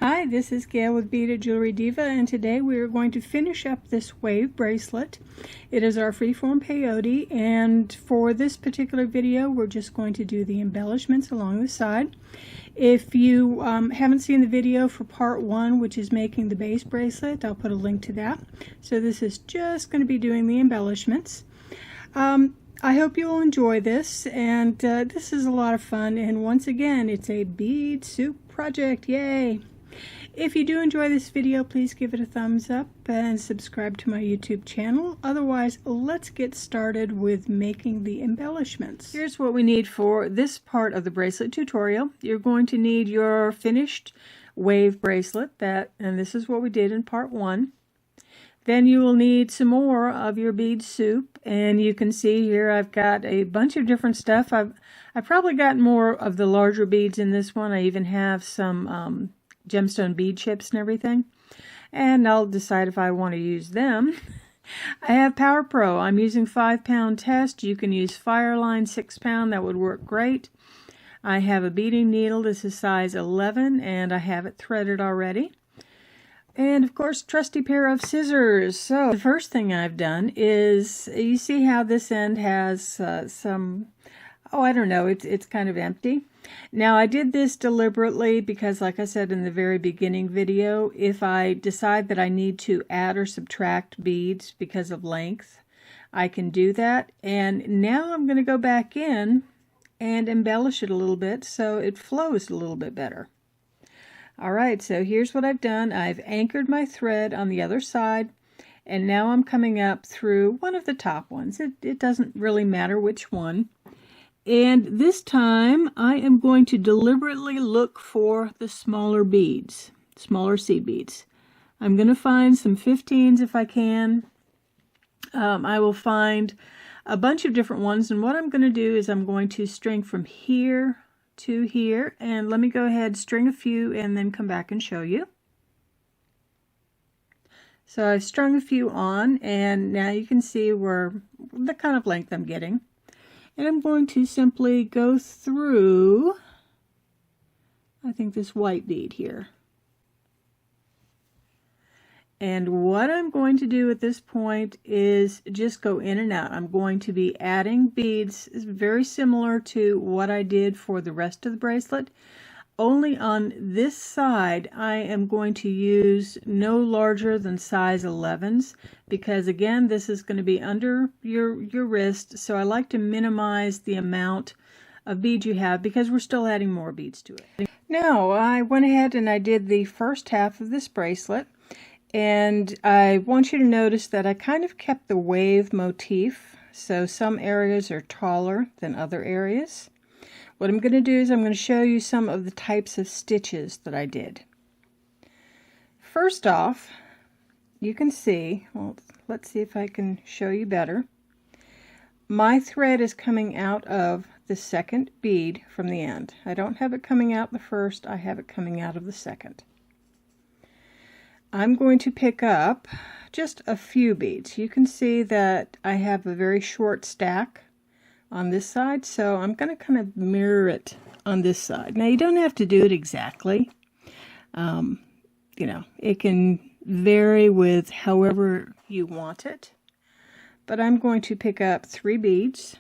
Hi, this is Gail with Beaded Jewelry Diva, and today we are going to finish up this wave bracelet. It is our Freeform Peyote, and for this particular video we're just going to do the embellishments along the side. If you haven't seen the video for part 1, which is making the base bracelet, I'll put a link to that. So this is just going to be doing the embellishments. I hope you will enjoy this, and this is a lot of fun, and once again it's a bead soup project. Yay! If you do enjoy this video, please give it a thumbs up and subscribe to my YouTube channel. Otherwise, let's get started with making the embellishments. Here's what we need for this part of the bracelet tutorial. You're going to need your finished wave bracelet, and this is what we did in part 1. Then you will need some more of your bead soup, and you can see here I've got a bunch of different stuff. I've probably got more of the larger beads in this one. I even have some gemstone bead chips and everything, and I'll decide if I want to use them. I have Power Pro. I'm using 5-pound test. You can use Fireline 6-pound. That would work great. I have a beading needle. This is size 11, and I have it threaded already. And of course, trusty pair of scissors. So the first thing I've done is, you see how this end has some, I don't know, it's kind of empty. Now I did this deliberately because, like I said in the very beginning video, if I decide that I need to add or subtract beads because of length, I can do that. And now I'm going to go back in and embellish it a little bit so it flows a little bit better. Alright, so here's what I've done. I've anchored my thread on the other side, and now I'm coming up through one of the top ones. It doesn't really matter which one. And this time I am going to deliberately look for the smaller beads, smaller seed beads. I'm going to find some 15s if I can. I will find a bunch of different ones, and what I'm going to do is I'm going to string from here to here, and let me go ahead, string a few, and then come back and show you. So I've strung a few on, and now you can see where the kind of length I'm getting. And I'm going to simply go through, I think, this white bead here. And what I'm going to do at this point is just go in and out. I'm going to be adding beads very similar to what I did for the rest of the bracelet. Only on this side I am going to use no larger than size 11s, because again this is going to be under your wrist, so I like to minimize the amount of beads you have because we're still adding more beads to it. Now I went ahead and I did the first half of this bracelet, and I want you to notice that I kind of kept the wave motif, so some areas are taller than other areas. What I'm going to do is I'm going to show you some of the types of stitches that I did. First off, you can see, well, let's see if I can show you better. My thread is coming out of the second bead from the end. I don't have it coming out the first, I have it coming out of the second. I'm going to pick up just a few beads. You can see that I have a very short stack on this side, so I'm going to kind of mirror it on this side. Now you don't have to do it exactly. You know, it can vary with however you want it, but I'm going to pick up 3 beads.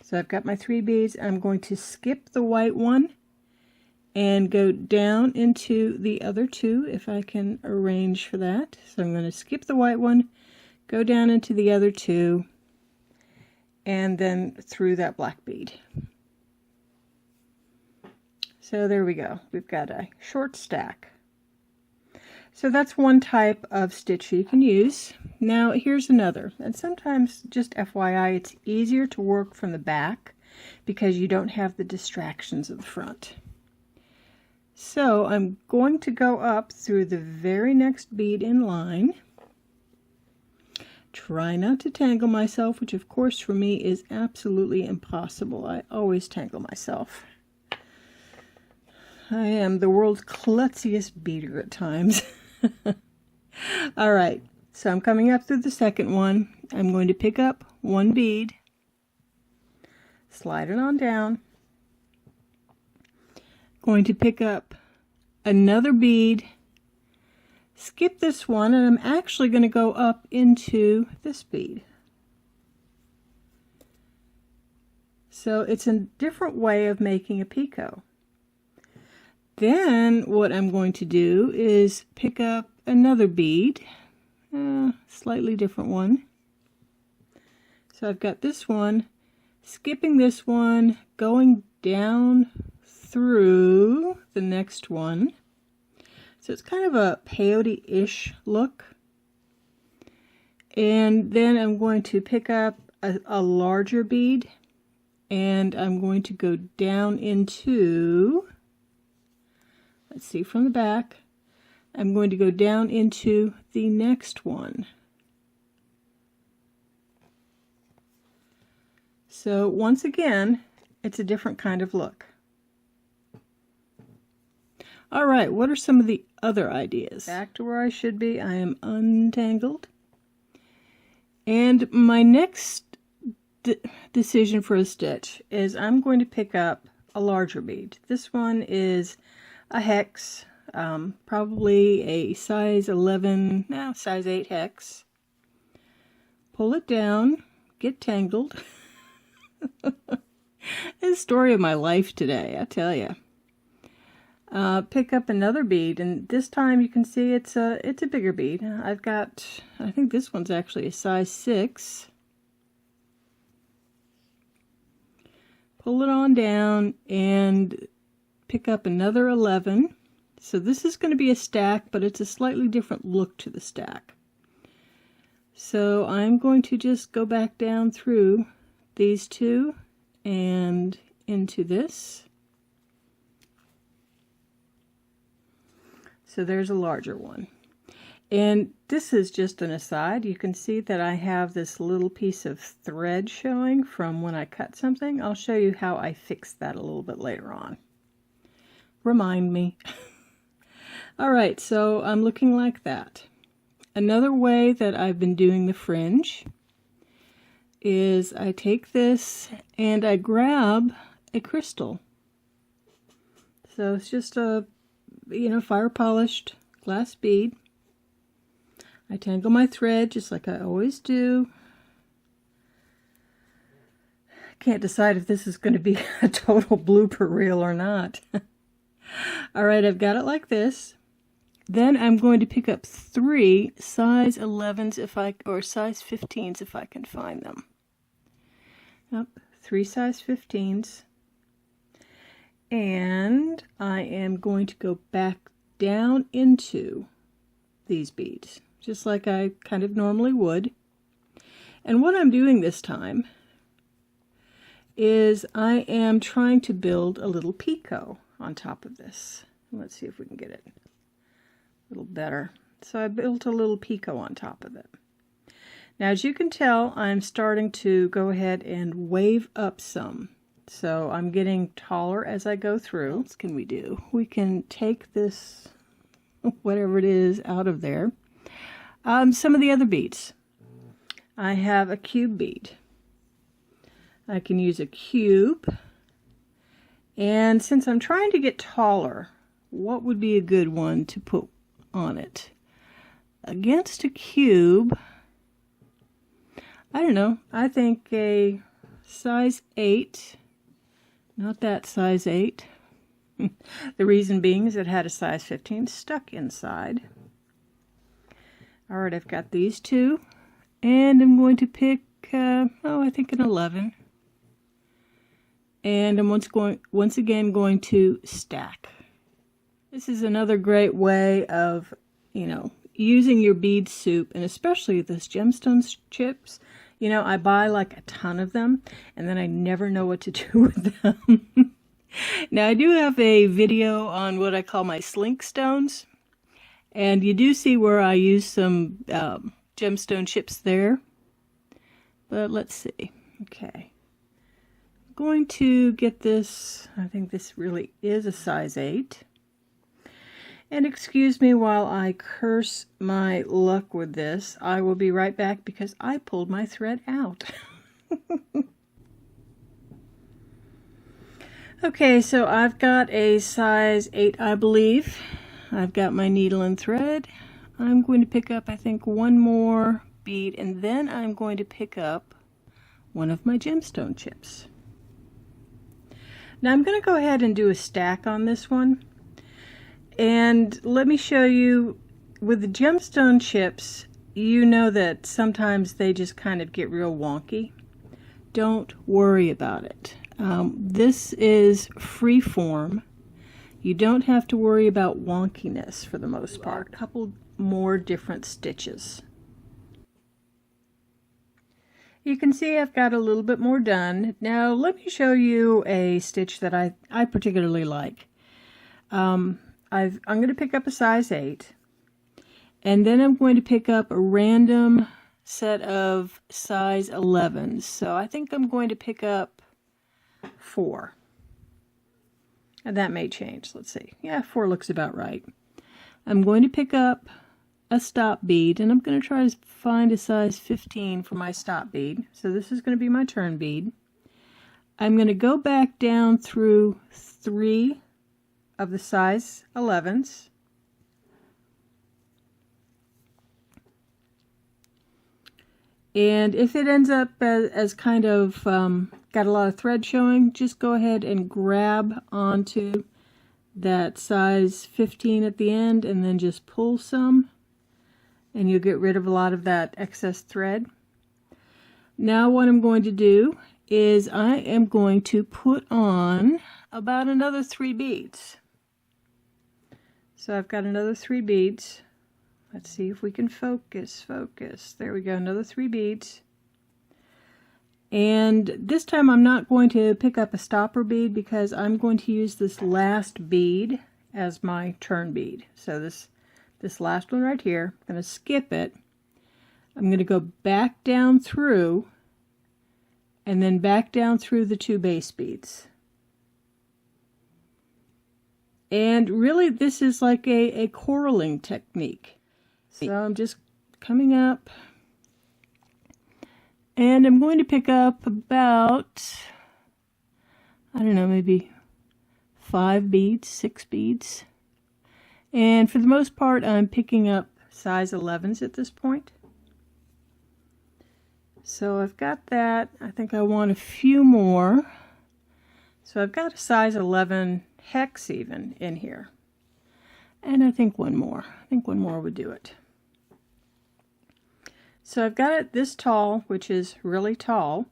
So I've got my 3 beads. I'm going to skip the white one and go down into the other 2 if I can arrange for that. So I'm going to skip the white one, go down into the other 2, and then through that black bead. So there we go. We've got a short stack. So that's one type of stitch you can use. Now here's another, and sometimes, just FYI, it's easier to work from the back because you don't have the distractions of the front. So I'm going to go up through the very next bead in line. Try not to tangle myself, which of course for me is absolutely impossible. I always tangle myself. I am the world's klutziest beater at times. Alright, so I'm coming up through the second one. I'm going to pick up 1 bead, slide it on down, going to pick up another bead, skip this one, and I'm actually going to go up into this bead. So it's a different way of making a picot. Then what I'm going to do is pick up another bead, slightly different one. So I've got this one, skipping this one, going down through the next one. So it's kind of a peyote-ish look. And then I'm going to pick up a larger bead, and I'm going to go down into, let's see, from the back, I'm going to go down into the next one. So once again, it's a different kind of look. All right, what are some of the other ideas? Back to where I should be. I am untangled. And my next decision for a stitch is I'm going to pick up a larger bead. This one is a hex, probably a size 11, no, size 8 hex. Pull it down, get tangled. It's the story of my life today, I tell you. Pick up another bead, and this time you can see it's a bigger bead. I've got, I think this one's actually a size 6. Pull it on down and pick up another 11. So this is going to be a stack, but it's a slightly different look to the stack. So I'm going to just go back down through these two and into this. So there's a larger one. And this is just an aside. You can see that I have this little piece of thread showing from when I cut something. I'll show you how I fixed that a little bit later on. Remind me. All right, so I'm looking like that. Another way that I've been doing the fringe is I take this and I grab a crystal. So it's just a, fire polished glass bead. I tangle my thread just like I always do. I can't decide if this is going to be a total blooper reel or not. Alright, I've got it like this. Then I'm going to pick up 3 size 11s or size 15s if I can find them. Yep, 3 size 15s. And I am going to go back down into these beads, just like I kind of normally would. And what I'm doing this time is I am trying to build a little picot on top of this. Let's see if we can get it a little better. So I built a little picot on top of it. Now, as you can tell, I'm starting to go ahead and wave up some. So I'm getting taller as I go through. What else can we do? We can take this, whatever it is, out of there. Some of the other beads. I have a cube bead. I can use a cube. And since I'm trying to get taller, what would be a good one to put on it? Against a cube, I don't know, I think a size 8, not that size 8. The reason being is it had a size 15 stuck inside. Alright, I've got these two, and I'm going to pick, I think an 11. And I'm once again going to stack. This is another great way of, using your bead soup, and especially those gemstone chips. I buy like a ton of them, and then I never know what to do with them. Now, I do have a video on what I call my slink stones, and you do see where I use some gemstone chips there. But let's see. Okay. I'm going to get this, I think this really is a size 8. And excuse me while I curse my luck with this. I will be right back because I pulled my thread out. Okay, so I've got a size 8, I believe. I've got my needle and thread. I'm going to pick up, I think, one more bead, and then I'm going to pick up one of my gemstone chips. Now I'm going to go ahead and do a stack on this one, and let me show you with the gemstone chips, you know that sometimes they just kind of get real wonky. Don't worry about it. This is Freeform. You don't have to worry about wonkiness for the most part. A couple more different stitches. You can see I've got a little bit more done. Now let me show you a stitch that I particularly like. I'm going to pick up a size 8, and then I'm going to pick up a random set of size 11s. So I think I'm going to pick up 4. And that may change. Let's see. Yeah, 4 looks about right. I'm going to pick up a stop bead, and I'm going to try to find a size 15 for my stop bead. So this is going to be my turn bead. I'm going to go back down through 3 of the size 11s. And if it ends up as kind of got a lot of thread showing, just go ahead and grab onto that size 15 at the end and then just pull some, and you'll get rid of a lot of that excess thread. Now what I'm going to do is I am going to put on about another 3 beads. So I've got another 3 beads. Let's see if we can focus. There we go, another 3 beads. And this time I'm not going to pick up a stopper bead because I'm going to use this last bead as my turn bead. So this last one right here, I'm going to skip it. I'm going to go back down through and then back down through the 2 base beads. And really this is like a coraling technique. So I'm just coming up, and I'm going to pick up about, I don't know, maybe 5 beads, 6 beads. And for the most part, I'm picking up size 11s at this point. So I've got that. I think I want a few more. So I've got a size 11 hex even in here. And I think one more. I think one more would do it. So I've got it this tall, which is really tall,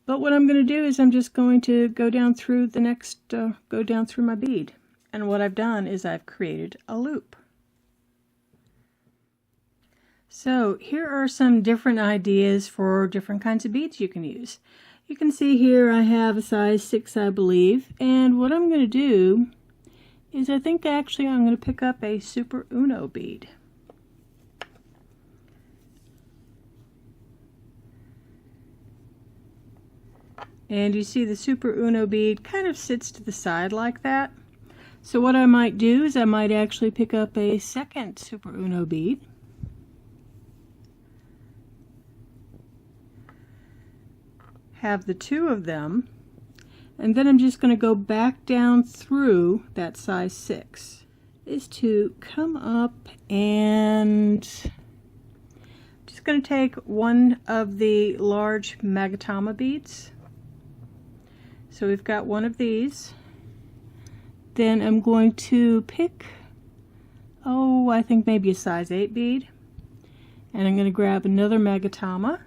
but what I'm going to do is I'm just going to go down through the next, go down through my bead. And what I've done is I've created a loop. So here are some different ideas for different kinds of beads you can use. You can see here I have a size 6, I believe, and what I'm going to do is I think actually I'm going to pick up a Super Uno bead. And you see the Super Uno bead kind of sits to the side like that. So what I might do is I might actually pick up a second Super Uno bead. Have the 2 of them. And then I'm just going to go back down through that size 6. Is to come up and just going to take one of the large Magatama beads. So we've got one of these. Then I'm going to pick, I think maybe a size 8 bead. And I'm going to grab another Magatama,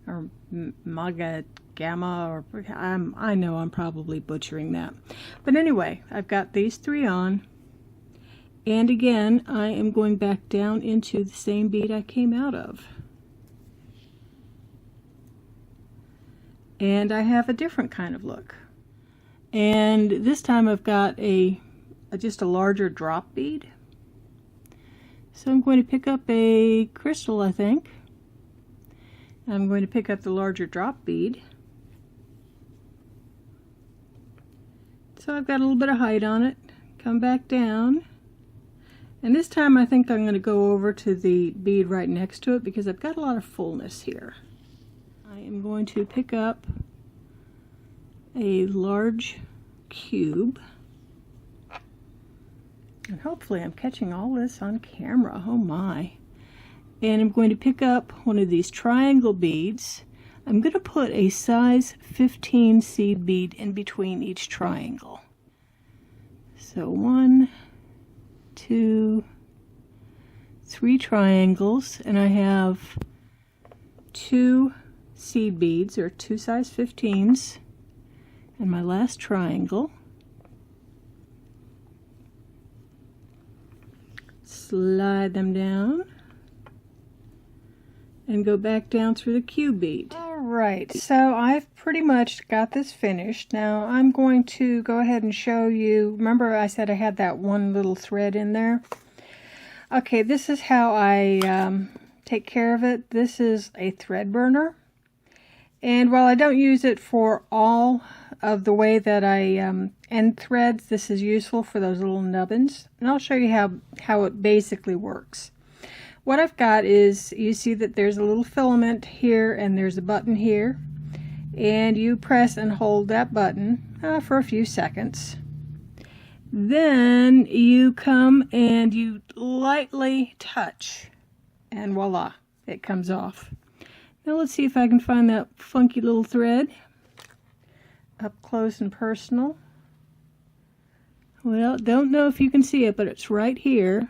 or Magatama, or I know I'm probably butchering that. But anyway, I've got these 3 on. And again, I am going back down into the same bead I came out of. And I have a different kind of look. And this time I've got just a larger drop bead. So I'm going to pick up a crystal, I think. I'm going to pick up the larger drop bead. So I've got a little bit of height on it. Come back down. And this time I think I'm going to go over to the bead right next to it because I've got a lot of fullness here. I am going to pick up a large cube. And hopefully I'm catching all this on camera. Oh my. And I'm going to pick up one of these triangle beads. I'm going to put a size 15 seed bead in between each triangle. So 1, 2, 3 triangles, and I have 2 seed beads, or 2 size 15s, and my last triangle. Slide them down and go back down through the cube bead. Alright, so I've pretty much got this finished. Now I'm going to go ahead and show you, remember I said I had that one little thread in there? Okay, this is how I take care of it. This is a thread burner. And while I don't use it for all of the way that I end threads, this is useful for those little nubbins. And I'll show you how it basically works. What I've got is, you see that there's a little filament here and there's a button here. And you press and hold that button for a few seconds. Then you come and you lightly touch, and voila, it comes off. Now let's see if I can find that funky little thread up close and personal. Well, don't know if you can see it, but it's right here,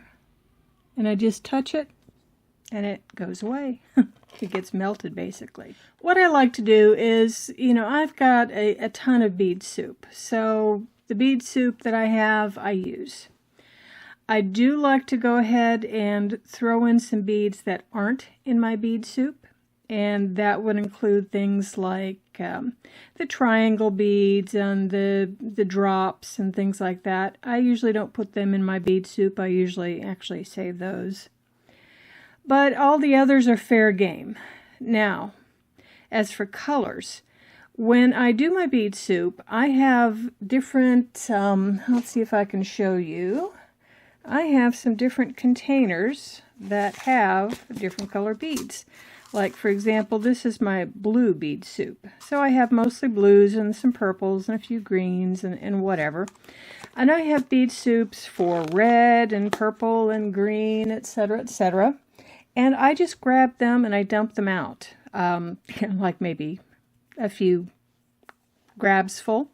and I just touch it and it goes away. It gets melted basically. What I like to do is, I've got a ton of bead soup, so the bead soup that I have, I use. I do like to go ahead and throw in some beads that aren't in my bead soup, and that would include things like the triangle beads and the drops and things like that. I usually don't put them in my bead soup. I usually actually save those. But all the others are fair game. Now, as for colors, when I do my bead soup, I have different, let's see if I can show you. I have some different containers that have different color beads. Like, for example, this is my blue bead soup. So I have mostly blues and some purples and a few greens and whatever. And I have bead soups for red and purple and green, etc., etc. And I just grab them and I dump them out. Like maybe a few grabs full.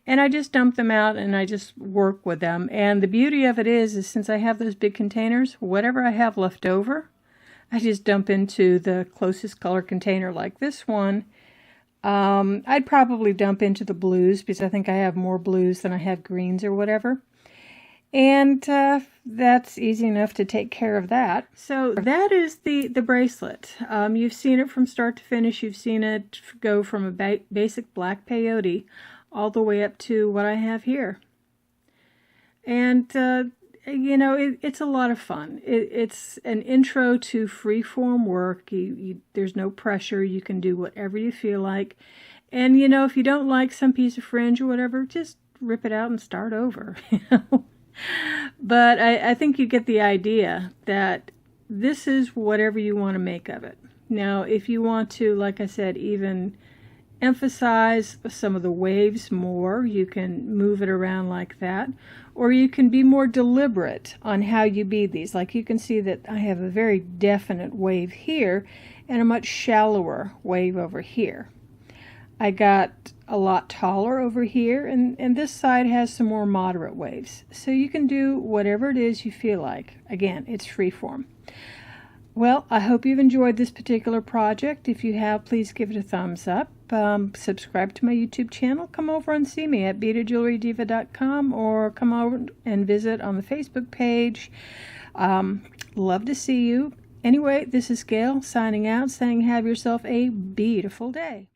And I just dump them out and I just work with them. And the beauty of it is since I have those big containers, whatever I have left over, I just dump into the closest color container like this one. I'd probably dump into the blues because I think I have more blues than I have greens or whatever. And that's easy enough to take care of that. So that is the bracelet. You've seen it from start to finish. You've seen it go from a basic black peyote all the way up to what I have here. And it's a lot of fun. It's an intro to freeform work. There's no pressure. You can do whatever you feel like. And, if you don't like some piece of fringe or whatever, just rip it out and start over. But I think you get the idea that this is whatever you want to make of it. Now, if you want to, like I said, even emphasize some of the waves more, you can move it around like that, or you can be more deliberate on how you bead these. Like you can see that I have a very definite wave here and a much shallower wave over here. I got a lot taller over here, and this side has some more moderate waves. So you can do whatever it is you feel like. Again, it's freeform. Well, I hope you've enjoyed this particular project. If you have, please give it a thumbs up. Subscribe to my YouTube channel. Come over and see me at beadedjewelrydiva.com, or come over and visit on the Facebook page. Love to see you. Anyway, this is Gail signing out, saying have yourself a beautiful day.